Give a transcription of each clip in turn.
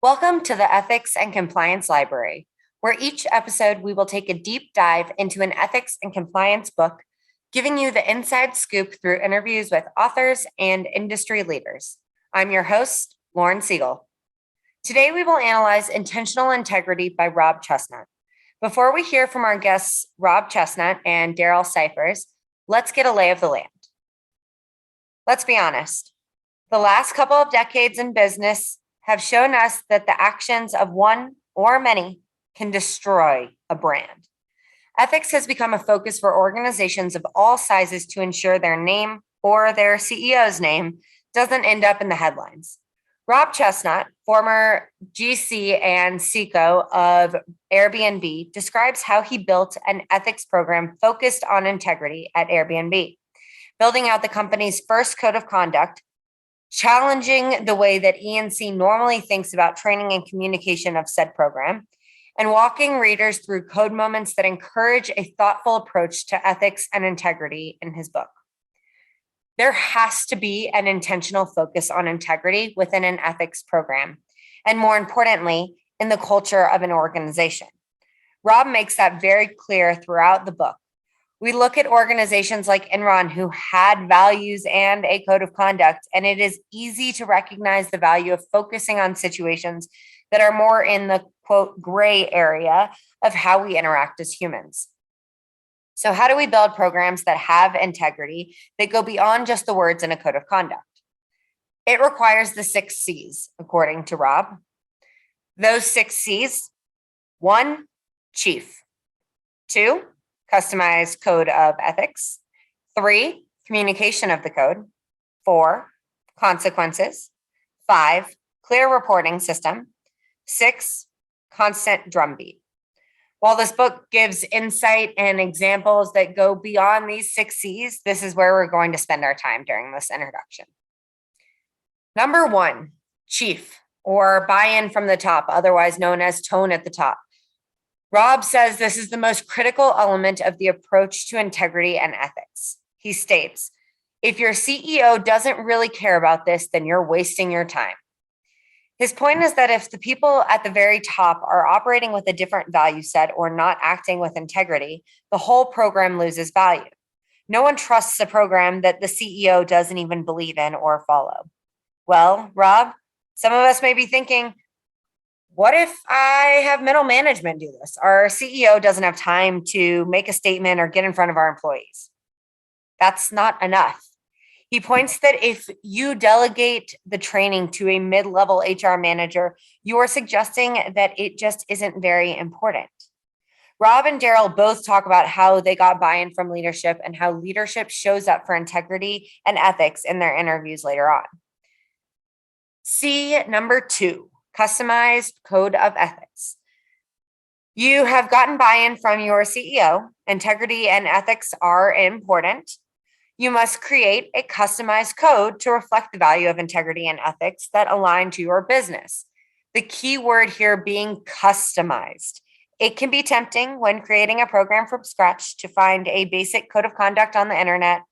Welcome to the Ethics and Compliance Library, where each episode we will take a deep dive into an ethics and compliance book, giving you the inside scoop through interviews with authors and industry leaders. I'm your host, Lauren Siegel. Today we will analyze Intentional Integrity by Rob Chesnut. Before we hear from our guests, Rob Chesnut and Daryl Cyphers, let's get a lay of the land. Let's be honest. The last couple of decades in business have shown us that the actions of one or many can destroy a brand. Ethics has become a focus for organizations of all sizes to ensure their name or their CEO's name doesn't end up in the headlines. Rob Chesnut, former GC and CEO of AirBnB, describes how he built an ethics program focused on integrity at AirBnB, building out the company's first code of conduct, challenging the way that E&C normally thinks about training and communication of said program, and walking readers through code moments that encourage a thoughtful approach to ethics and integrity in his book. There has to be an intentional focus on integrity within an ethics program, and more importantly, in the culture of an organization. Rob makes that very clear throughout the book. We look at organizations like Enron who had values and a code of conduct, and it is easy to recognize the value of focusing on situations that are more in the, quote, gray area of how we interact as humans. So how do we build programs that have integrity that go beyond just the words in a code of conduct? It requires the 6 C's, according to Rob. Those 6 C's: 1, chief; 2, customized code of ethics; 3, communication of the code; 4, consequences; 5, clear reporting system; 6, constant drumbeat. While this book gives insight and examples that go beyond these 6 C's, this is where we're going to spend our time during this introduction. Number 1, chief, or buy-in from the top, otherwise known as tone at the top. Rob says this is the most critical element of the approach to integrity and ethics. He states, if your CEO doesn't really care about this, then you're wasting your time. His point is that if the people at the very top are operating with a different value set or not acting with integrity, the whole program loses value. No one trusts a program that the CEO doesn't even believe in or follow. Well, Rob, some of us may be thinking, what if I have middle management do this? Our CEO doesn't have time to make a statement or get in front of our employees. That's not enough. He points that if you delegate the training to a mid-level HR manager, you are suggesting that it just isn't very important. Rob and Daryl both talk about how they got buy-in from leadership and how leadership shows up for integrity and ethics in their interviews later on. C, number 2. Customized code of ethics. You have gotten buy-in from your CEO. Integrity and ethics are important. You must create a customized code to reflect the value of integrity and ethics that align to your business. The key word here being customized. It can be tempting when creating a program from scratch to find a basic code of conduct on the internet,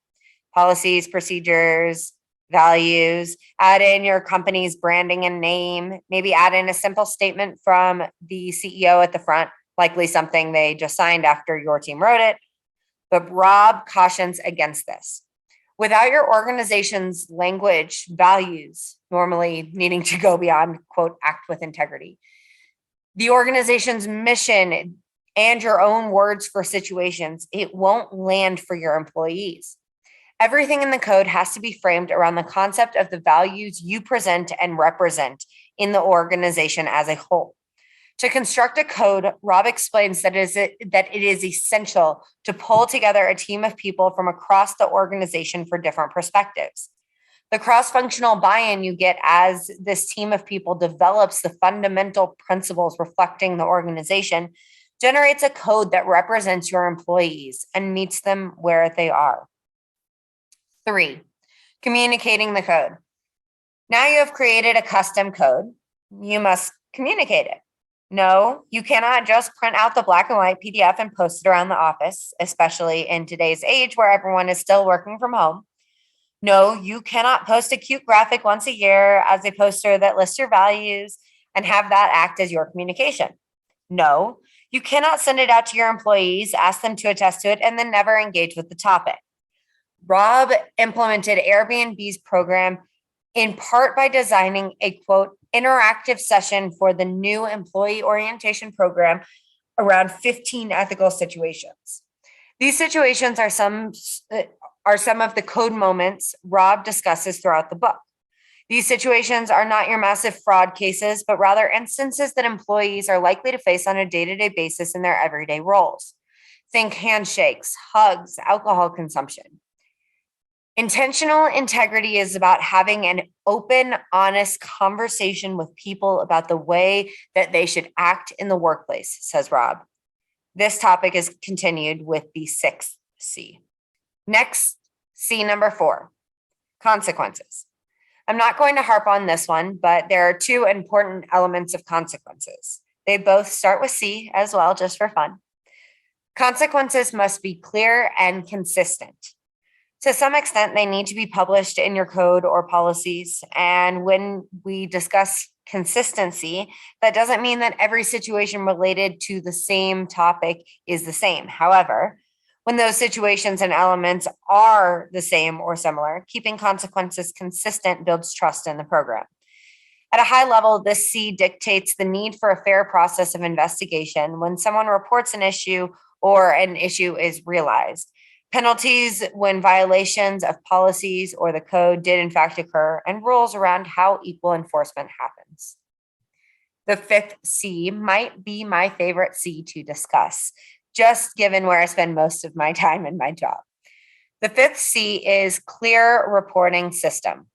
policies, procedures, values, add in your company's branding and name, maybe add in a simple statement from the CEO at the front, likely something they just signed after your team wrote it. But Rob cautions against this. Without your organization's language, values, normally needing to go beyond, quote, act with integrity, the organization's mission and your own words for situations, it won't land for your employees. Everything in the code has to be framed around the concept of the values you present and represent in the organization as a whole. To construct a code, Rob explains that it is essential to pull together a team of people from across the organization for different perspectives. The cross-functional buy-in you get as this team of people develops the fundamental principles reflecting the organization generates a code that represents your employees and meets them where they are. 3, communicating the code. Now you have created a custom code. You must communicate it. No, you cannot just print out the black and white PDF and post it around the office, especially in today's age where everyone is still working from home. No, you cannot post a cute graphic once a year as a poster that lists your values and have that act as your communication. No, you cannot send it out to your employees, ask them to attest to it, and then never engage with the topic. Rob implemented Airbnb's program in part by designing a quote interactive session for the new employee orientation program around 15 ethical situations. These situations are some of the code moments Rob discusses throughout the book. These situations are not your massive fraud cases, but rather instances that employees are likely to face on a day-to-day basis in their everyday roles. Think handshakes, hugs, alcohol consumption. Intentional integrity is about having an open, honest conversation with people about the way that they should act in the workplace, says Rob. This topic is continued with the sixth C. Next, C number 4, consequences. I'm not going to harp on this one, but there are 2 important elements of consequences. They both start with C as well, just for fun. Consequences must be clear and consistent. To some extent, they need to be published in your code or policies. And when we discuss consistency, that doesn't mean that every situation related to the same topic is the same. However, when those situations and elements are the same or similar, keeping consequences consistent builds trust in the program. At a high level, this C dictates the need for a fair process of investigation when someone reports an issue or an issue is realized. Penalties when violations of policies or the code did in fact occur, and rules around how equal enforcement happens. The 5th C might be my favorite C to discuss, just given where I spend most of my time in my job. The 5th C is clear reporting system.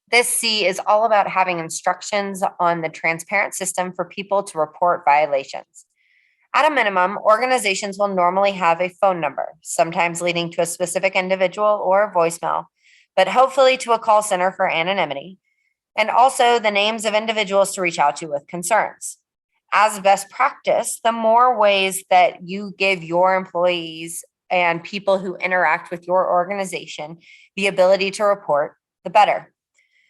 This C is all about having instructions on the transparent system for people to report violations. At a minimum, organizations will normally have a phone number, sometimes leading to a specific individual or a voicemail, but hopefully to a call center for anonymity, and also the names of individuals to reach out to with concerns. As best practice, the more ways that you give your employees and people who interact with your organization the ability to report, the better.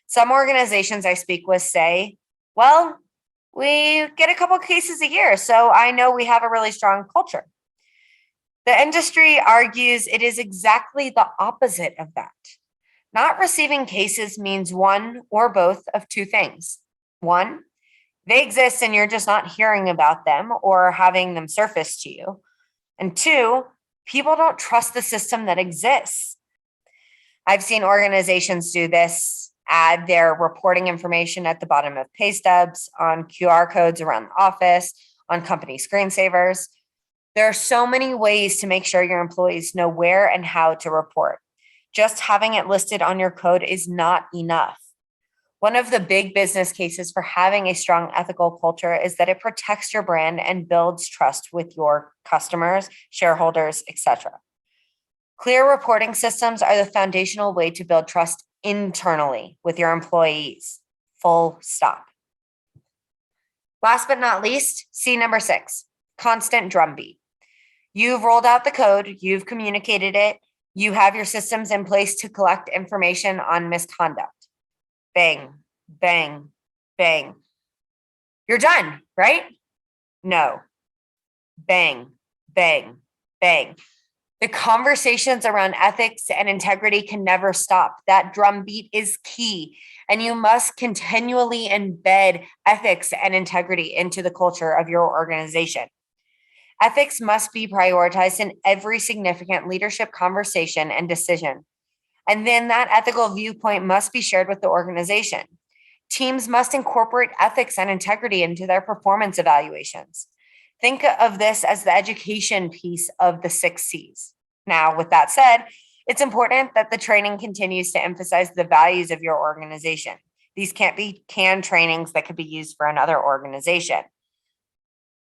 Some organizations I speak with say, well, we get a couple cases a year, so I know we have a really strong culture. The industry argues it is exactly the opposite of that. Not receiving cases means one or both of 2 things. 1, they exist and you're just not hearing about them or having them surface to you. And 2, people don't trust the system that exists. I've seen organizations do this, add their reporting information at the bottom of pay stubs, on QR codes around the office, on company screensavers. There are so many ways to make sure your employees know where and how to report. Just having it listed on your code is not enough. One of the big business cases for having a strong ethical culture is that it protects your brand and builds trust with your customers, shareholders, etc. Clear reporting systems are the foundational way to build trust internally with your employees. Full stop. Last but not least, C number 6, constant drumbeat. You've rolled out the code, you've communicated it, you have your systems in place to collect information on misconduct. Bang, bang, bang. You're done, right? No. Bang, bang, bang. The conversations around ethics and integrity can never stop. That drumbeat is key, and you must continually embed ethics and integrity into the culture of your organization. Ethics must be prioritized in every significant leadership conversation and decision. And then that ethical viewpoint must be shared with the organization. Teams must incorporate ethics and integrity into their performance evaluations. Think of this as the education piece of the 6 C's. Now, with that said, it's important that the training continues to emphasize the values of your organization. These can't be canned trainings that could be used for another organization.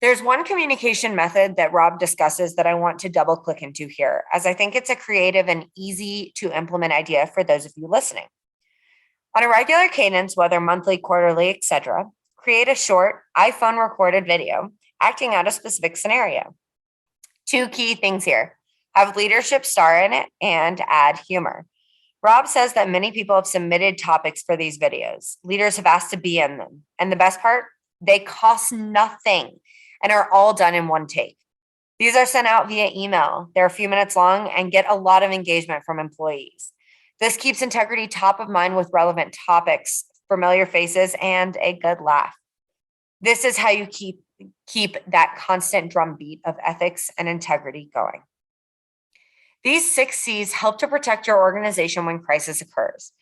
There's one communication method that Rob discusses that I want to double click into here, as I think it's a creative and easy to implement idea for those of you listening. On a regular cadence, whether monthly, quarterly, etc., create a short iPhone recorded video acting out a specific scenario. 2 key things here: have leadership star in it and add humor. Rob says that many people have submitted topics for these videos. Leaders have asked to be in them. And the best part, They cost nothing and are all done in one take. These are sent out via email. They're a few minutes long and get a lot of engagement from employees. This keeps integrity top of mind with relevant topics, familiar faces, and a good laugh. This is how you keep that constant drumbeat of ethics and integrity going. These 6 C's help to protect your organization when crisis occurs.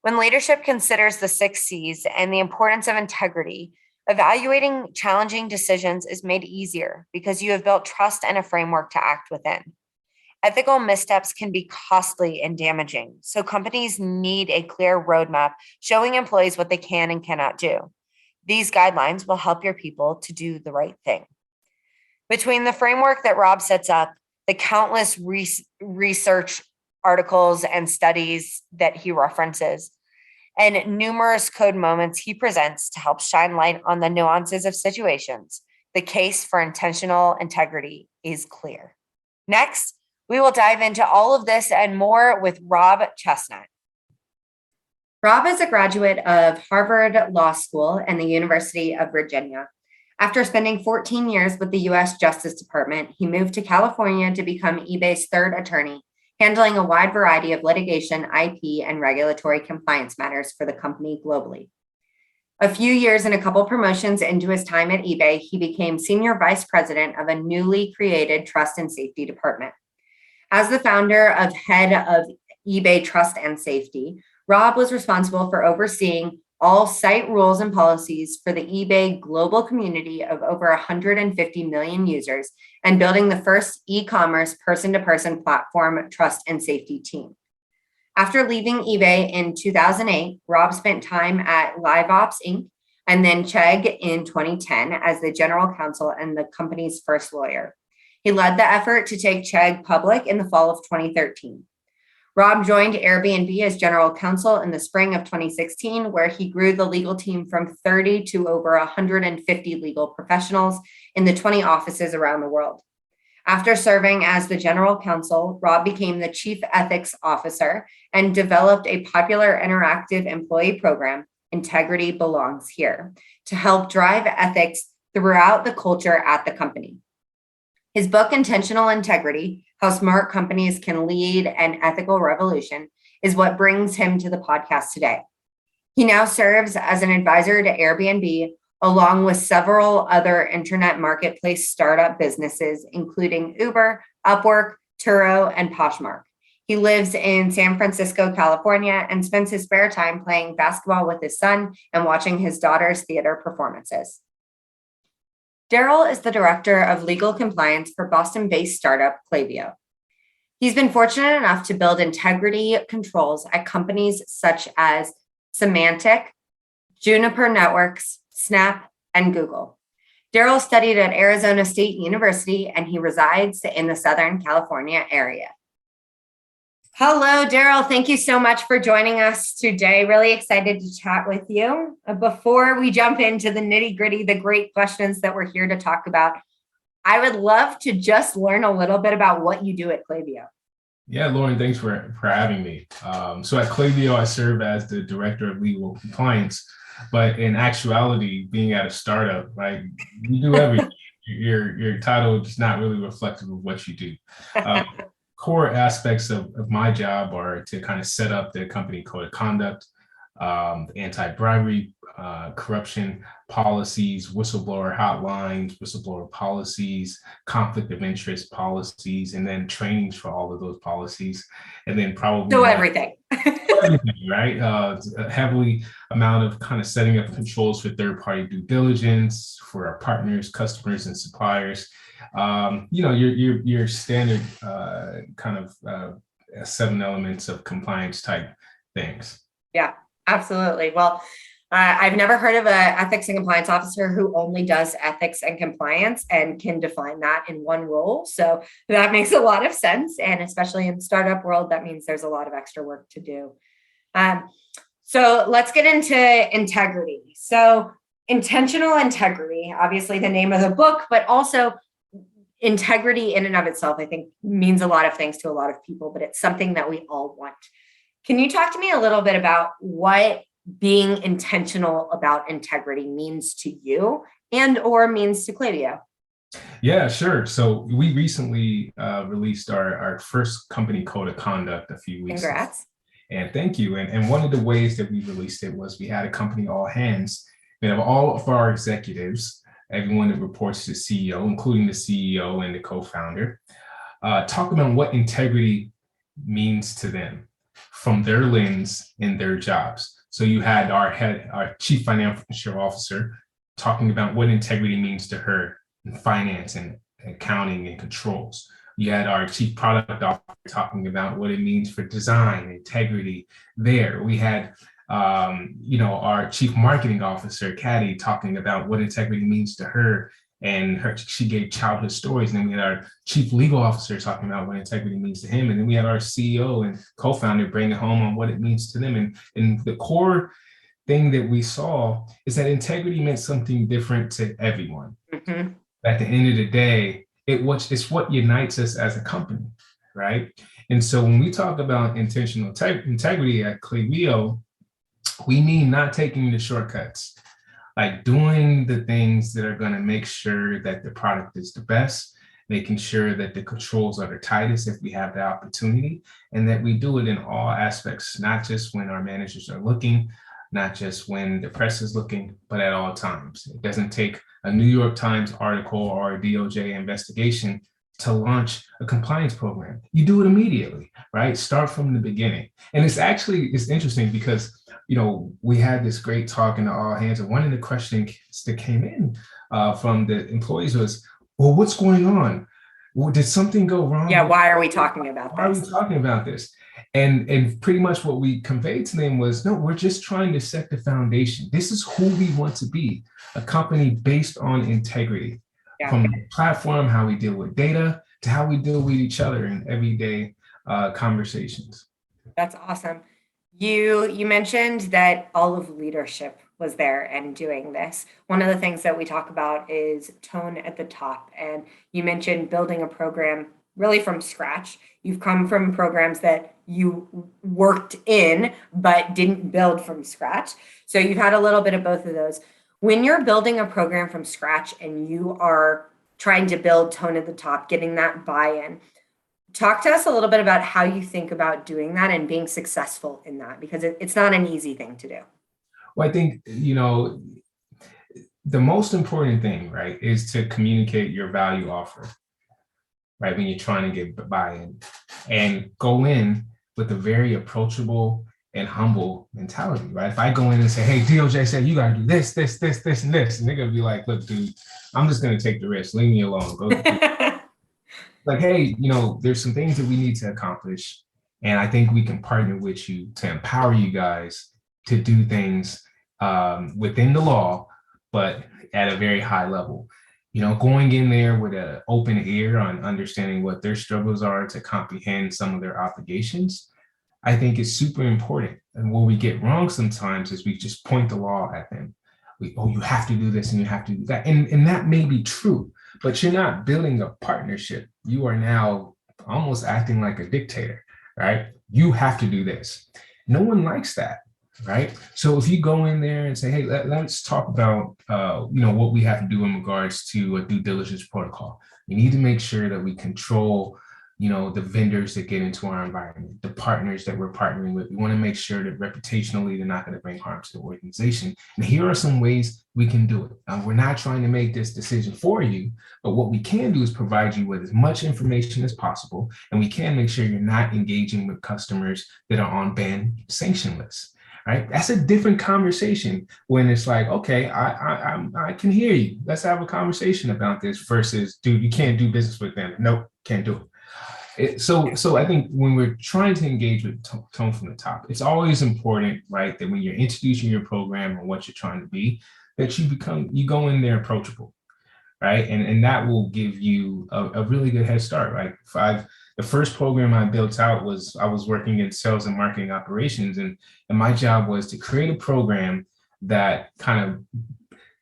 When leadership considers the 6 C's and the importance of integrity, evaluating challenging decisions is made easier because you have built trust and a framework to act within. Ethical missteps can be costly and damaging, so companies need a clear roadmap showing employees what they can and cannot do. These guidelines will help your people to do the right thing. Between the framework that Rob sets up, the countless research articles and studies that he references, and numerous code moments he presents to help shine light on the nuances of situations, the case for intentional integrity is clear. Next, we will dive into all of this and more with Rob Chesnut. Rob is a graduate of Harvard Law School and the University of Virginia. After spending 14 years with the U.S. Justice Department, he moved to California to become eBay's 3rd attorney, handling a wide variety of litigation, IP, and regulatory compliance matters for the company globally. A few years and a couple promotions into his time at eBay, he became senior vice president of a newly created trust and safety department. As the founder of head of eBay Trust and Safety, Rob was responsible for overseeing all site rules and policies for the eBay global community of over 150 million users and building the first e-commerce person-to-person platform trust and safety team. After leaving eBay in 2008, Rob spent time at LiveOps Inc. and then Chegg in 2010 as the general counsel and the company's first lawyer. He led the effort to take Chegg public in the fall of 2013. Rob joined AirBnB as general counsel in the spring of 2016, where he grew the legal team from 30 to over 150 legal professionals in the 20 offices around the world. After serving as the general counsel, Rob became the chief ethics officer and developed a popular interactive employee program, Integrity Belongs Here, to help drive ethics throughout the culture at the company. His book, Intentional Integrity: How Smart Companies Can Lead an Ethical Revolution, is what brings him to the podcast today. He now serves as an advisor to Airbnb, along with several other internet marketplace startup businesses, including Uber, Upwork, Turo, and Poshmark. He lives in San Francisco, California, and spends his spare time playing basketball with his son and watching his daughter's theater performances. Daryl is the director of legal compliance for Boston-based startup Klaviyo. He's been fortunate enough to build integrity controls at companies such as Symantec, Juniper Networks, Snap, and Google. Daryl studied at Arizona State University, and he resides in the Southern California area. Hello, Daryl. Thank you so much for joining us today. Really excited to chat with you. Before we jump into the nitty-gritty, the great questions that we're here to talk about, I would love to just learn a little bit about what you do at Klaviyo. Yeah, Lauren, thanks for having me. So at Klaviyo, I serve as the director of legal compliance, but in actuality, being at a startup, right, you do everything. Your title is not really reflective of what you do. Core aspects of my job are to kind of set up the company code of conduct, anti-bribery, corruption policies, whistleblower hotlines, whistleblower policies, conflict of interest policies, and then trainings for all of those policies. And then probably everything, right? A heavily amount of kind of setting up controls for third-party due diligence for our partners, customers, and suppliers. Your standard kind of 7 elements of compliance type things. Yeah, absolutely. Well, I've never heard of an ethics and compliance officer who only does ethics and compliance and can define that in one role. So that makes a lot of sense. And especially in the startup world, that means there's a lot of extra work to do. So let's get into integrity. So intentional integrity, obviously the name of the book, but also integrity in and of itself, I think, means a lot of things to a lot of people, but it's something that we all want. Can you talk to me a little bit about what being intentional about integrity means to you and or means to Clavio. Yeah, sure. So we recently released our first company code of conduct a few weeks ago. Congrats. And thank you. And one of the ways that we released it was we had a company all hands that of all of our executives, everyone that reports to the CEO, including the CEO and the co-founder, talk about what integrity means to them from their lens in their jobs. So you had our chief financial officer talking about what integrity means to her in finance and accounting and controls. You had our chief product officer talking about what it means for design, integrity there. We had, our chief marketing officer, Caddy, talking about what integrity means to her, and she gave childhood stories. And then we had our chief legal officer talking about what integrity means to him. And then we had our CEO and co-founder bringing home on what it means to them. And the core thing that we saw is that integrity meant something different to everyone. Mm-hmm. At the end of the day, it's what unites us as a company, right? And so when we talk about intentional integrity at Clavio, we mean not taking the shortcuts, like doing the things that are going to make sure that the product is the best, making sure that the controls are the tightest if we have the opportunity, and that we do it in all aspects, not just when our managers are looking, not just when the press is looking, but at all times. It doesn't take a New York Times article or a DOJ investigation to launch a compliance program. You do it immediately, right? Start from the beginning. And it's interesting because, we had this great talk in the all hands, and one of the questions that came in from the employees was, well, what's going on? Well, did something go wrong? Yeah, why are we talking about this? Why are we talking about this? And pretty much what we conveyed to them was, no, we're just trying to set the foundation. This is who we want to be, a company based on integrity. Yeah. From the platform, how we deal with data, to how we deal with each other in everyday conversations. That's awesome. You mentioned that all of leadership was there and doing this. One of the things that we talk about is tone at the top. And you mentioned building a program really from scratch. You've come from programs that you worked in, but didn't build from scratch. So you've had a little bit of both of those. When you're building a program from scratch and you are trying to build tone at the top, getting that buy-in, talk to us a little bit about how you think about doing that and being successful in that, because it's not an easy thing to do. Well, I think, the most important thing, right, is to communicate your value offer, right, when you're trying to get buy-in, and go in with a very approachable and humble mentality, right? If I go in and say, hey, DOJ said you got to do this, and this, and they're going to be like, look, dude, I'm just going to take the risk. Leave me alone. Go like, hey, there's some things that we need to accomplish. And I think we can partner with you to empower you guys to do things within the law, but at a very high level. Going in there with an open ear on understanding what their struggles are to comprehend some of their obligations, I think is super important. And what we get wrong sometimes is we just point the law at them. You have to do this and you have to do that. And that may be true, but you're not building a partnership. You are now almost acting like a dictator, right? You have to do this. No one likes that, right? So if you go in there and say, hey, let's talk about, what we have to do in regards to a due diligence protocol. We need to make sure that we control, the vendors that get into our environment, the partners that we're partnering with. We want to make sure that reputationally they're not going to bring harm to the organization. And here are some ways we can do it. We're not trying to make this decision for you, but what we can do is provide you with as much information as possible. And we can make sure you're not engaging with customers that are on banned sanction lists. Right? That's a different conversation when it's like, okay, I can hear you. Let's have a conversation about this versus, dude, you can't do business with them. Nope, can't do it. So I think when we're trying to engage with tone from the top, it's always important, right, that when you're introducing your program and what you're trying to be, that you go in there approachable, right? And that will give you a really good head start, right? The first program I built out I was working in sales and marketing operations, and my job was to create a program that kind of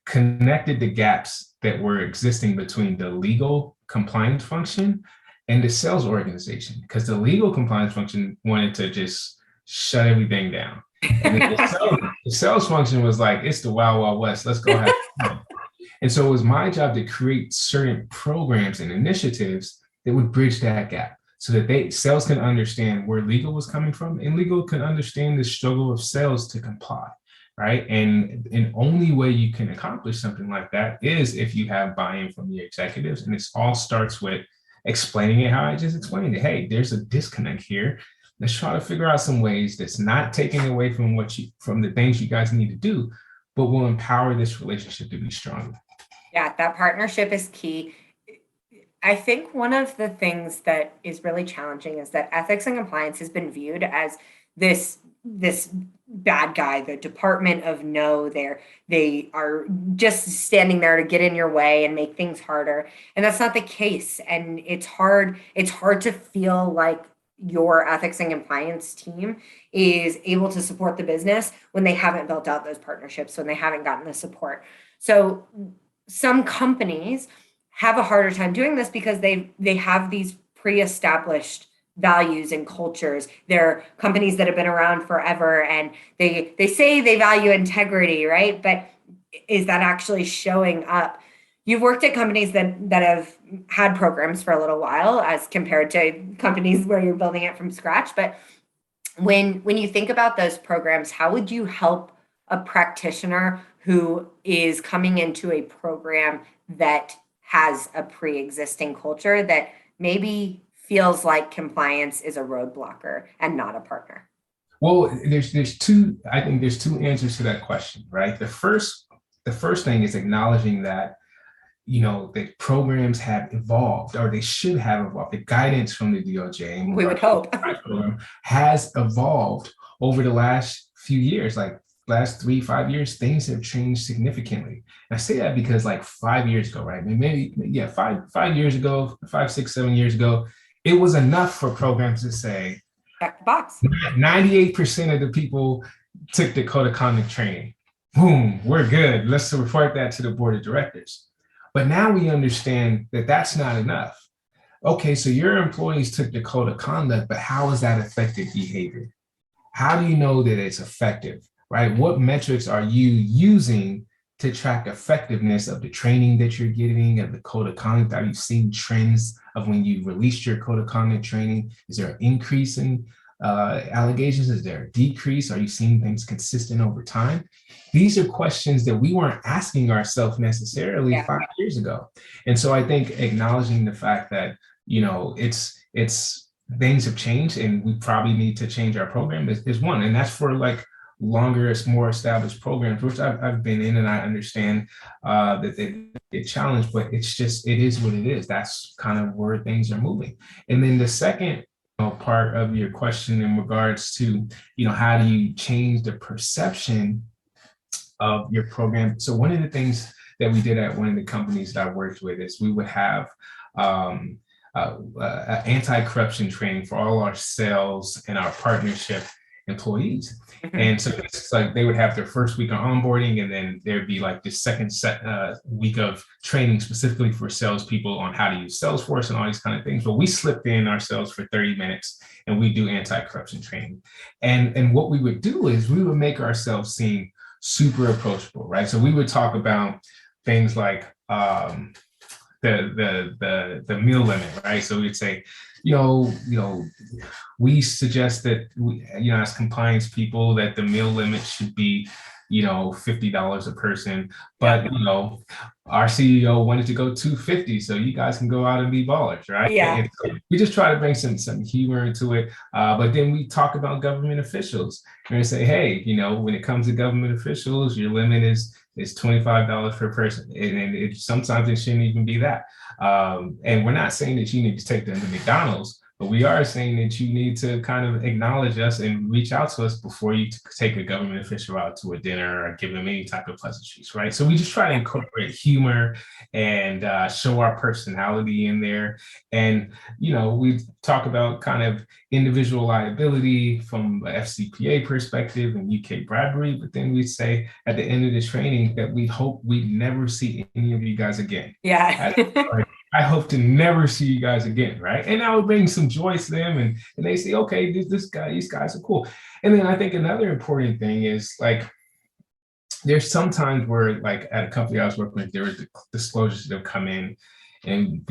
connected the gaps that were existing between the legal compliance function and the sales organization, because the legal compliance function wanted to just shut everything down. And then the sales function was like, it's the Wild Wild West. Let's go have fun. And so it was my job to create certain programs and initiatives that would bridge that gap so that sales can understand where legal was coming from and legal can understand the struggle of sales to comply. Right. And only way you can accomplish something like that is if you have buy-in from your executives. And it all starts with explaining it how I just explained it. Hey, there's a disconnect here. Let's try to figure out some ways that's not taking away from from the things you guys need to do, but will empower this relationship to be stronger. Yeah, that partnership is key. I think one of the things that is really challenging is that ethics and compliance has been viewed as this bad guy, the department of no. They are just standing there to get in your way and make things harder, and that's not the case. And it's hard to feel like your ethics and compliance team is able to support the business when they haven't built out those partnerships, when they haven't gotten the support. So some companies have a harder time doing this because they have these pre-established values and cultures. They're companies that have been around forever, and they say they value integrity, right? But is that actually showing up? You've worked at companies that have had programs for a little while as compared to companies where you're building it from scratch. But when you think about those programs, how would you help a practitioner who is coming into a program that has a pre-existing culture that maybe feels like compliance is a roadblocker and not a partner? Well, there's two answers to that question, right? The first thing is acknowledging that, the programs have evolved, or they should have evolved. The guidance from the DOJ, we would hope, has evolved over the last few years. Like last 3-5 years, things have changed significantly. And I say that because like 5 years ago, right? Maybe 5 years ago, 5, 6, 7 years ago, it was enough for programs to say, check the box. 98% of the people took the code of conduct training. Boom, we're good. Let's report that to the board of directors. But now we understand that that's not enough. Okay, so your employees took the code of conduct, but how has that affected behavior? How do you know that it's effective, right? What metrics are you using to track effectiveness of the training that you're getting, of the code of conduct? Are you seeing trends of when you released your code of conduct training? Is there an increase in allegations? Is there a decrease? Are you seeing things consistent over time? These are questions that we weren't asking ourselves necessarily 5 years ago. And so I think acknowledging the fact that, it's things have changed and we probably need to change our program is one. And that's for like longer, more established programs, which I've been in, and I understand that they get challenged, but it is what it is. That's kind of where things are moving. And then the second part of your question in regards to, how do you change the perception of your program? So one of the things that we did at one of the companies that I worked with is we would have anti-corruption training for all our sales and our partnership employees. And so it's like they would have their first week of onboarding, and then there'd be like the second week of training specifically for salespeople on how to use Salesforce and all these kind of things. But we slipped in ourselves for 30 minutes and we do anti-corruption training. And what we would do is we would make ourselves seem super approachable, right? So we would talk about things like the meal limit, right? So we'd say, we suggest that as compliance people, that the meal limit should be, $50 a person. But our CEO wanted to go $250, so you guys can go out and be ballers, right? Yeah. So we just try to bring some humor into it. But then we talk about government officials and say, hey, when it comes to government officials, your limit is $25 per person, and sometimes it shouldn't even be that. And we're not saying that you need to take them to McDonald's, but we are saying that you need to kind of acknowledge us and reach out to us before you take a government official out to a dinner or give them any type of pleasantries, right? So we just try to incorporate humor and show our personality in there. And, we talk about kind of individual liability from a FCPA perspective and UK bribery, but then we say at the end of the training that we hope we never see any of you guys again. Yeah. I hope to never see you guys again, right? And that would bring some joy to them, and they say, okay, these guys are cool. And then I think another important thing is like there's some times where like at a company I was working with, there were disclosures that have come in, and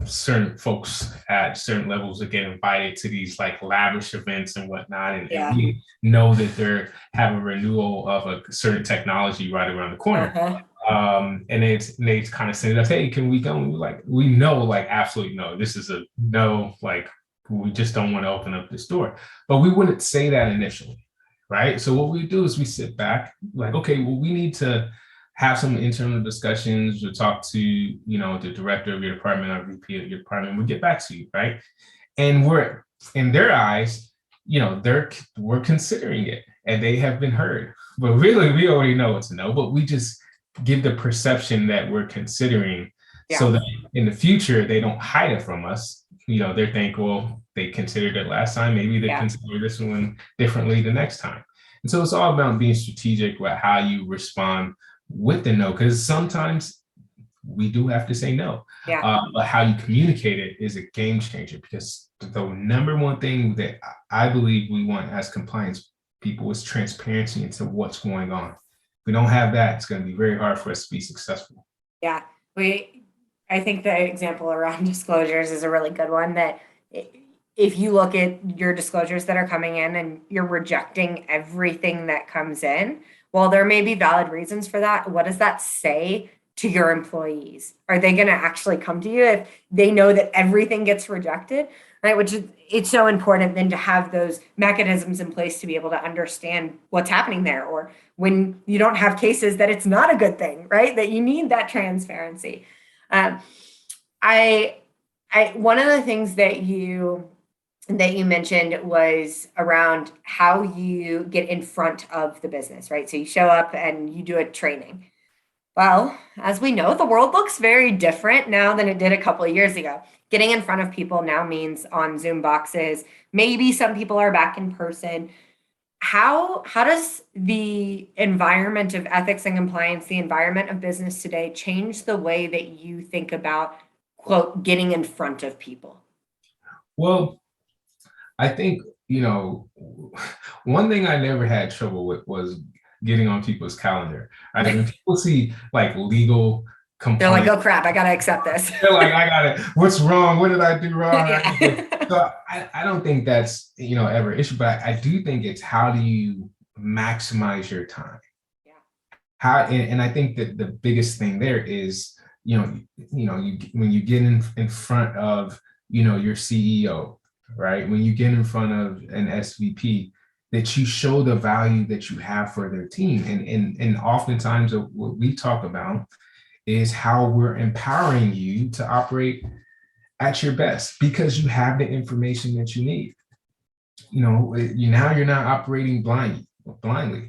certain folks at certain levels will get invited to these like lavish events and whatnot, and we know that they're have a renewal of a certain technology right around the corner. And they kind of send us, hey, can we go? And we're like, we know, like, absolutely no, this is a no, like, we just don't want to open up this door. But we wouldn't say that initially, right? So what we do is we sit back, like, okay, well, we need to have some internal discussions or talk to, the director of your department or VP of your department. We'll get back to you, right? And we're in their eyes, we're considering it and they have been heard. But really, we already know it's a no, but we just give the perception that we're considering so that in the future they don't hide it from us. They think, well, they considered it last time, maybe they consider this one differently the next time. And so it's all about being strategic with how you respond with the no, because sometimes we do have to say no. But how you communicate it is a game changer, because the number one thing that I believe we want as compliance people is transparency into what's going on. If we don't have that, it's going to be very hard for us to be successful. Yeah, I think the example around disclosures is a really good one, that if you look at your disclosures that are coming in and you're rejecting everything that comes in, while there may be valid reasons for that, what does that say to your employees? Are they going to actually come to you if they know that everything gets rejected, right? Which is, it's so important then to have those mechanisms in place to be able to understand what's happening there, or when you don't have cases that it's not a good thing, right? That you need that transparency. One of the things that you mentioned was around how you get in front of the business, right? So you show up and you do a training. Well, as we know, the world looks very different now than it did a couple of years ago. Getting in front of people now means on Zoom boxes. Maybe some people are back in person. How does the environment of ethics and compliance, the environment of business today, change the way that you think about, quote, getting in front of people? Well, I think, one thing I never had trouble with was getting on people's calendar. Right? When people see like legal complaints, they're like, oh crap, I got to accept this. They're like, I got it. What's wrong? What did I do wrong? So I don't think that's, ever an issue, but I do think it's how do you maximize your time? And I think that the biggest thing there is, when you get in front of, your CEO, right? When you get in front of an SVP, that you show the value that you have for their team. And oftentimes what we talk about is how we're empowering you to operate at your best because you have the information that you need. Now you're not operating blindly.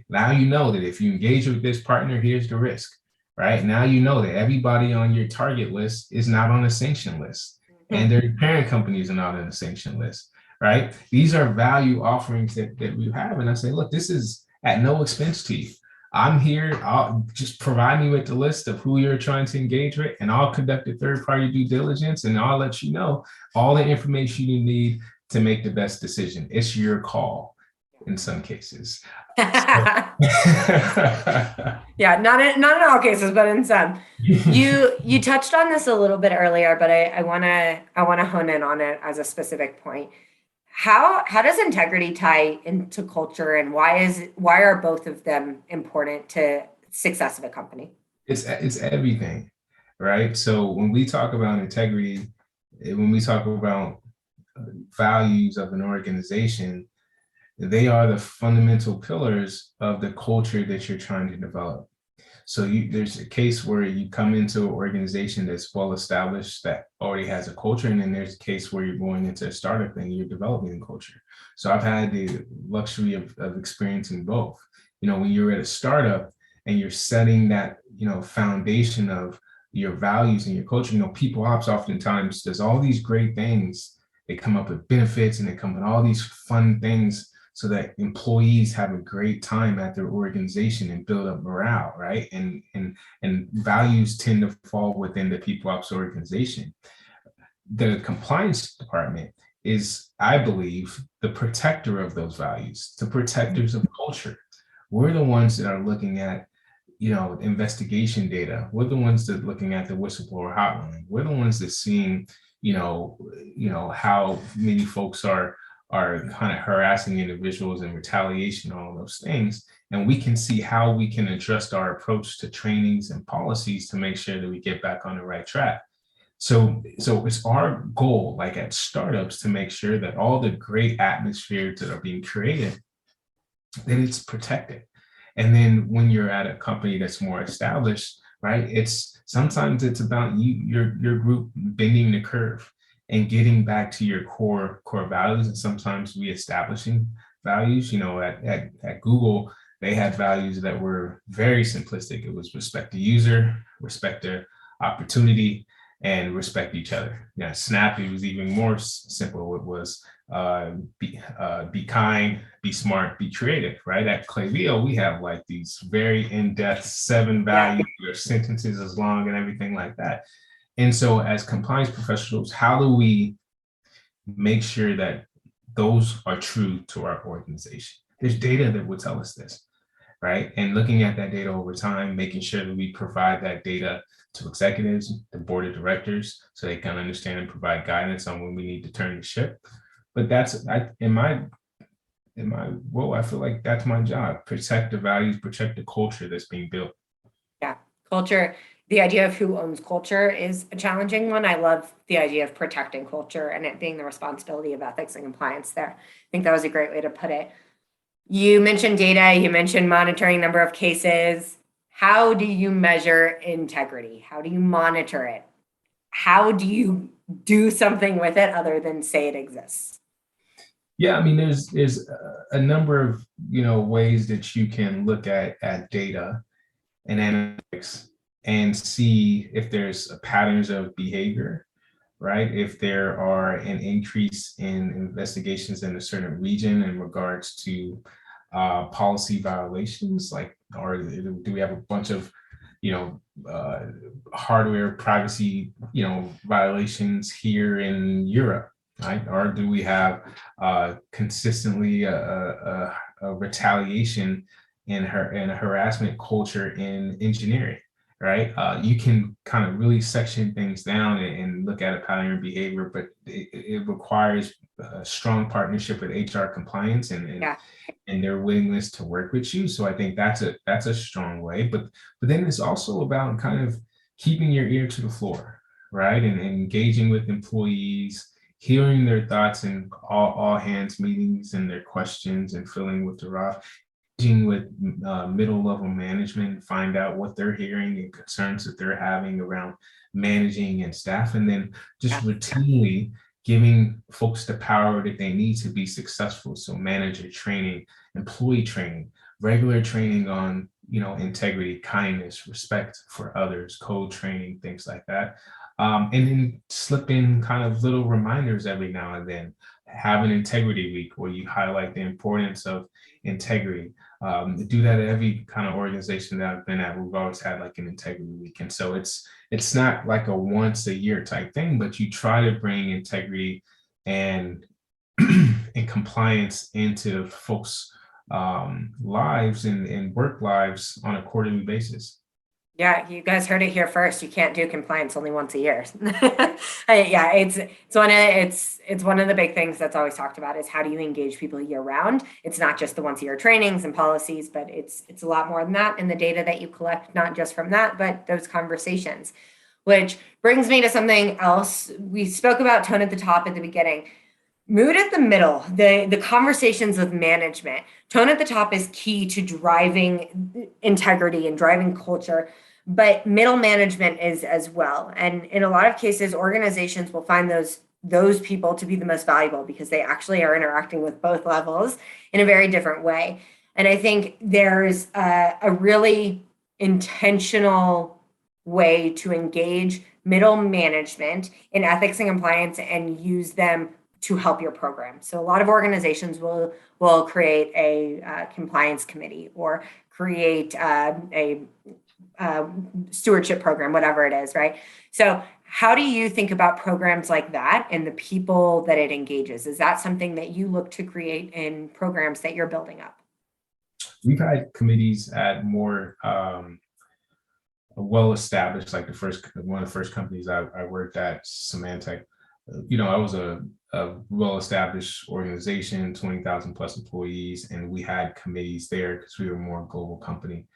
Now you know that if you engage with this partner, here's the risk, right? Now you know that everybody on your target list is not on a sanction list, and their parent companies are not on a sanction list, right? These are value offerings that we have. And I say, look, this is at no expense to you. I'm here, I'll just provide me with the list of who you're trying to engage with, and I'll conduct a third-party due diligence, and I'll let you know all the information you need to make the best decision. It's your call in some cases. Yeah, not in all cases, but in some. You touched on this a little bit earlier, but I wanna hone in on it as a specific point. How does integrity tie into culture, and why are both of them important to success of a company? It's everything, right? So when we talk about integrity, when we talk about values of an organization, they are the fundamental pillars of the culture that you're trying to develop. So there's a case where you come into an organization that's well established that already has a culture, and then there's a case where you're going into a startup and you're developing a culture. So I've had the luxury of experiencing both. When you're at a startup and you're setting that foundation of your values and your culture, people ops oftentimes does all these great things. They come up with benefits and they come with all these fun things so that employees have a great time at their organization and build up morale, right? And values tend to fall within the people ops organization. The compliance department is, I believe, the protector of those values, the protectors of culture. We're the ones that are looking at, investigation data. We're the ones that are looking at the whistleblower hotline. We're the ones that seeing, how many folks are kind of harassing individuals and retaliation, all of those things. And we can see how we can adjust our approach to trainings and policies to make sure that we get back on the right track. So it's our goal, like at startups, to make sure that all the great atmospheres that are being created, that it's protected. And then when you're at a company that's more established, right, sometimes it's about your group bending the curve and getting back to your core values, and sometimes reestablishing values. At Google, they had values that were very simplistic. It was respect the user, respect their opportunity, and respect each other. Snap, it was even more simple. It was be kind, be smart, be creative, right? At Klaviyo, we have like these very in-depth 7 values, their sentences as long and everything like that. And so as compliance professionals, how do we make sure that those are true to our organization? There's data that will tell us this, right? And looking at that data over time, making sure that we provide that data to executives, the board of directors, so they can understand and provide guidance on when we need to turn the ship. But in my role, I feel like that's my job: protect the values, protect the culture that's being built. Yeah, culture. The idea of who owns culture is a challenging one. I love the idea of protecting culture and it being the responsibility of ethics and compliance there. I think that was a great way to put it. You mentioned data, you mentioned monitoring number of cases. How do you measure integrity? How do you monitor it? How do you do something with it other than say it exists? Yeah, I mean, there's a number of ways that you can look at data and analytics and see if there's patterns of behavior, right? If there are an increase in investigations in a certain region in regards to policy violations, or do we have a bunch of hardware privacy violations here in Europe, right? Or do we have consistently a retaliation and a harassment culture in engineering, right? You can kind of really section things down and look at a pattern of behavior, but it requires a strong partnership with HR compliance and their willingness to work with you. So I think that's a strong way. But then it's also about kind of keeping your ear to the floor, right? And engaging with employees, hearing their thoughts in all hands meetings and their questions, and filling with the raw, with middle level management, find out what they're hearing and concerns that they're having around managing and staff, and then just routinely giving folks the power that they need to be successful. So manager training, employee training, regular training on integrity, kindness, respect for others, code training, things like that. And then slip in kind of little reminders every now and then. Have an integrity week where you highlight the importance of integrity. Do that at every kind of organization that I've been at. We've always had like an integrity week. And so it's not like a once a year type thing, but you try to bring integrity and and compliance into folks' lives and work lives on a quarterly basis. Yeah, you guys heard it here first. You can't do compliance only once a year. Yeah, it's one of the big things that's always talked about is how do you engage people year round? It's not just the once a year trainings and policies, but it's a lot more than that. And the data that you collect, not just from that, but those conversations, which brings me to something else. We spoke about tone at the top at the beginning. Mood at the middle, the conversations with management. Tone at the top is key to driving integrity and driving culture, but middle management is as well. And in a lot of cases, organizations will find those people to be the most valuable because they actually are interacting with both levels in a very different way. And I think there's a really intentional way to engage middle management in ethics and compliance and use them to help your program. So a lot of organizations will create a compliance committee or create a stewardship program, whatever it is, right? So how do you think about programs like that and the people that it engages? Is that something that you look to create in programs that you're building up? We've had committees at more well established, like one of the first companies I worked at, Symantec. I was a well established organization, 20,000 plus employees, and we had committees there because we were a more global company.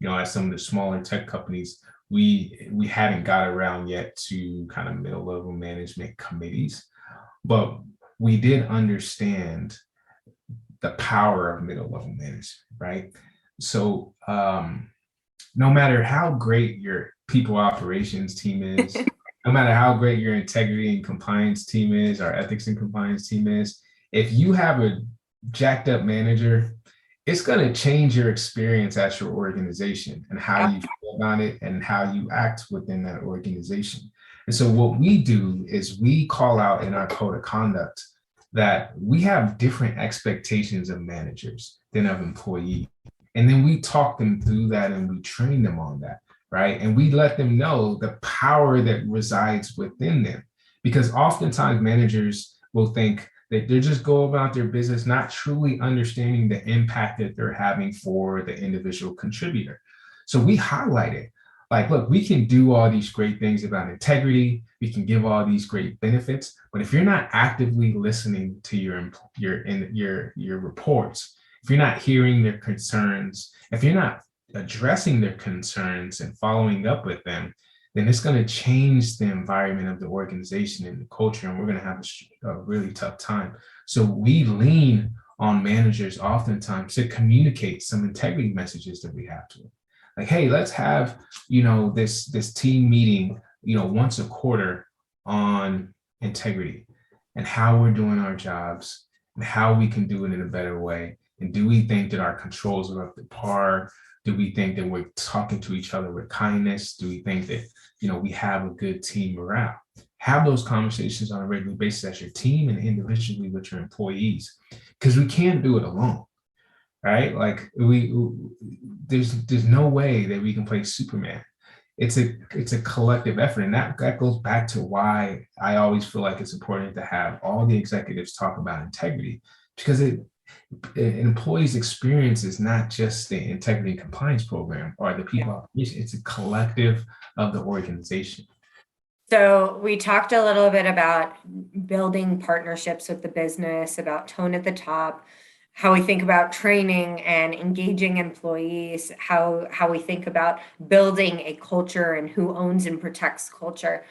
At some of the smaller tech companies, we hadn't got around yet to kind of middle level management committees, but we did understand the power of middle level management, right? So no matter how great your people operations team is, no matter how great your integrity and compliance team is, our ethics and compliance team is, if you have a jacked up manager, it's going to change your experience at your organization and how you feel about it and how you act within that organization. And so what we do is we call out in our code of conduct that we have different expectations of managers than of employees. And then we talk them through that and we train them on that, right? And we let them know the power that resides within them. Because oftentimes managers will think that they just go about their business, not truly understanding the impact that they're having for the individual contributor. So we highlight it. Like, look, we can do all these great things about integrity. We can give all these great benefits, but if you're not actively listening to your reports, if you're not hearing their concerns, if you're not addressing their concerns and following up with them, then it's going to change the environment of the organization and the culture, and we're going to have a really tough time. So we lean on managers oftentimes to communicate some integrity messages that we have to them. Like, hey, let's have, this team meeting, once a quarter on integrity and how we're doing our jobs and how we can do it in a better way. And do we think that our controls are up to par? Do we think that we're talking to each other with kindness? Do we think that, we have a good team morale? Have those conversations on a regular basis as your team and individually with your employees, because we can't do it alone. Right? Like there's no way that we can play Superman. It's a collective effort. And that goes back to why I always feel like it's important to have all the executives talk about integrity, because an employee's experience is not just the integrity and compliance program or the people, it's a collective of the organization. So we talked a little bit about building partnerships with the business, about tone at the top, how we think about training and engaging employees, how we think about building a culture and who owns and protects culture.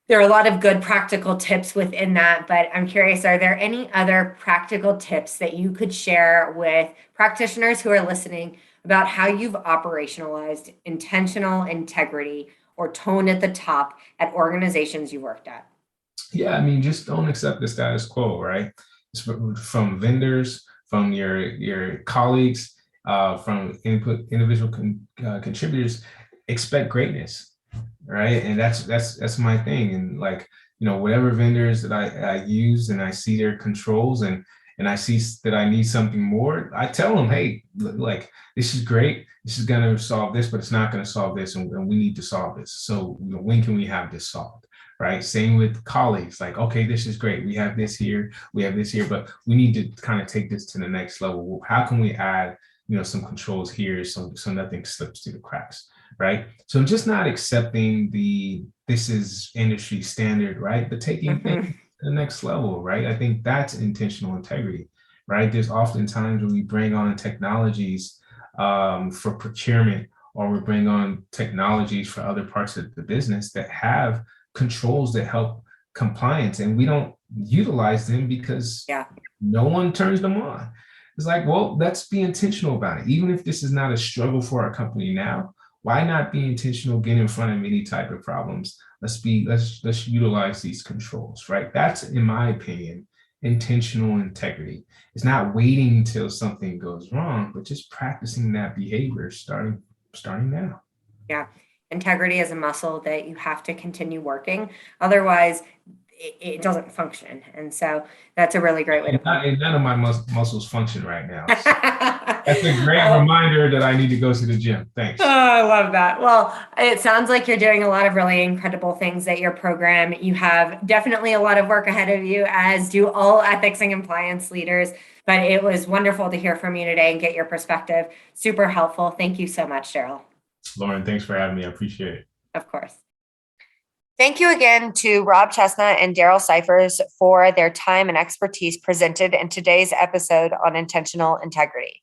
There are a lot of good practical tips within that, but I'm curious, are there any other practical tips that you could share with practitioners who are listening about how you've operationalized intentional integrity or tone at the top at organizations you worked at? Yeah, just don't accept the status quo, right? It's from vendors, from your colleagues, from individual contributors. Expect greatness, right? And that's my thing. And whatever vendors that I use and I see their controls and I see that I need something more, I tell them, hey, this is great. This is going to solve this, but it's not going to solve this, and we need to solve this. So when can we have this solved? Right. Same with colleagues, like, okay, this is great. We have this here, but we need to kind of take this to the next level. How can we add, some controls here so nothing slips through the cracks, right? So just not accepting this is industry standard, right? But taking things to the next level, right? I think that's intentional integrity, right? There's often times when we bring on technologies for procurement, or we bring on technologies for other parts of the business that have controls that help compliance, and we don't utilize them because no one turns them on. It's like, well, let's be intentional about it. Even if this is not a struggle for our company now, why not be intentional, get in front of any type of problems? Let's utilize these controls, right? That's, in my opinion, intentional integrity. It's not waiting until something goes wrong, but just practicing that behavior starting now. Yeah. Integrity is a muscle that you have to continue working. Otherwise, it doesn't function. And so that's a really great way to put it. None of my muscles function right now. So that's a great reminder that I need to go to the gym. Thanks. Oh, I love that. Well, it sounds like you're doing a lot of really incredible things at your program. You have definitely a lot of work ahead of you, as do all ethics and compliance leaders. But it was wonderful to hear from you today and get your perspective. Super helpful. Thank you so much, Daryl. Lauren, thanks for having me. I appreciate it. Of course. Thank you again to Rob Chesnut and Daryl Cyphers for their time and expertise presented in today's episode on intentional integrity.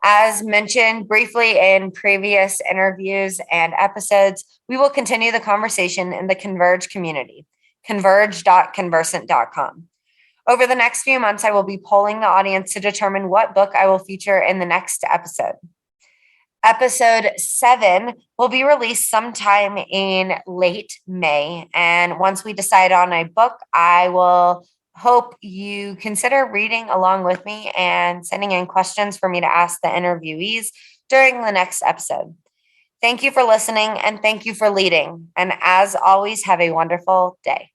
As mentioned briefly in previous interviews and episodes, we will continue the conversation in the Converge community, converge.conversant.com. Over the next few months, I will be polling the audience to determine what book I will feature in the next episode. Episode 7 will be released sometime in late May. And once we decide on a book, I will hope you consider reading along with me and sending in questions for me to ask the interviewees during the next episode. Thank you for listening and thank you for leading. And as always, have a wonderful day.